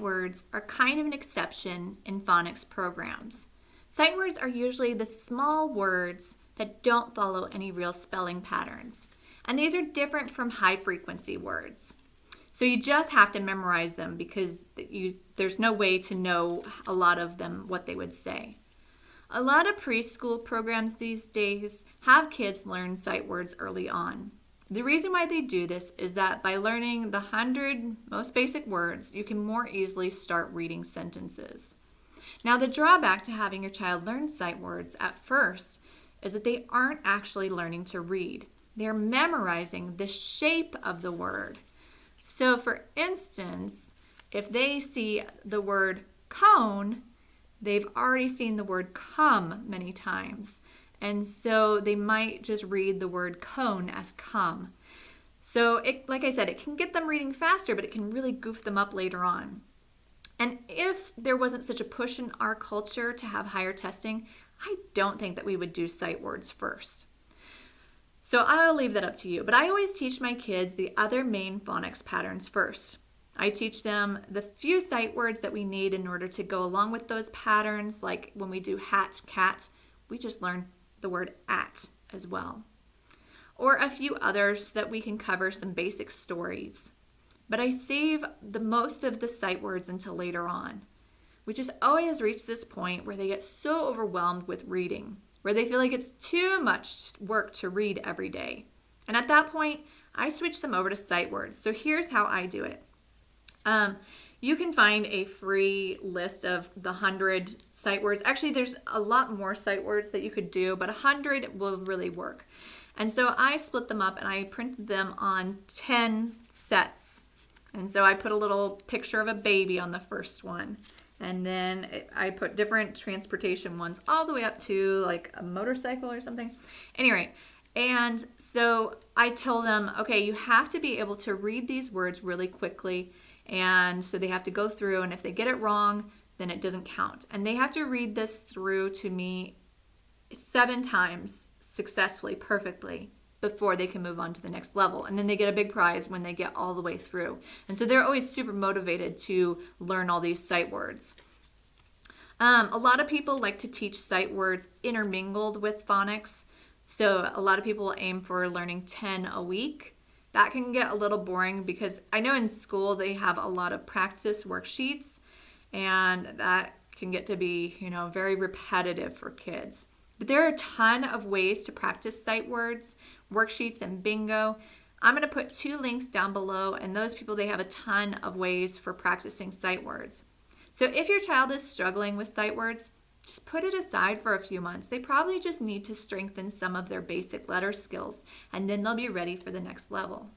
sight words are kind of an exception in phonics programs. Sight words are usually the small words that don't follow any real spelling patterns. And these are different from high frequency words. So you just have to memorize them because there's no way to know a lot of them, what they would say. A lot of preschool programs these days have kids learn sight words early on. The reason why they do this is that by learning the 100 most basic words, you can more easily start reading sentences. Now, the drawback to having your child learn sight words at first is that they aren't actually learning to read. They're memorizing the shape of the word. So, for instance, if they see the word cone, they've already seen the word come many times. And so they might just read the word cone as come. So, like I said, it can get them reading faster, but it can really goof them up later on. And if there wasn't such a push in our culture to have higher testing, I don't think that we would do sight words first. So I'll leave that up to you. But I always teach my kids the other main phonics patterns first. I teach them the few sight words that we need in order to go along with those patterns. Like when we do hat, cat, we just learn the word at as well. Or a few others that we can cover some basic stories. But I save the most of the sight words until later on. We just always reach this point where they get so overwhelmed with reading, where they feel like it's too much work to read every day. And at that point, I switch them over to sight words. So here's how I do it. You can find a free list of the 100 sight words. Actually, there's a lot more sight words that you could do, but 100 will really work. And so I split them up and I printed them on 10 sets. And so I put a little picture of a baby on the first one. And then I put different transportation ones all the way up to like a motorcycle or something. Anyway, and so I tell them, okay, you have to be able to read these words really quickly. And so they have to go through, and if they get it wrong, then it doesn't count. And they have to read this through to me 7 times successfully, perfectly, before they can move on to the next level. And then they get a big prize when they get all the way through. And so they're always super motivated to learn all these sight words. A lot of people like to teach sight words intermingled with phonics. So a lot of people aim for learning 10 a week. That can get a little boring because I know in school they have a lot of practice worksheets, and that can get to be, very repetitive for kids. But there are a ton of ways to practice sight words, worksheets, and bingo. I'm going to put 2 links down below, and those people, they have a ton of ways for practicing sight words. So if your child is struggling with sight words, just put it aside for a few months. They probably just need to strengthen some of their basic letter skills, and then they'll be ready for the next level.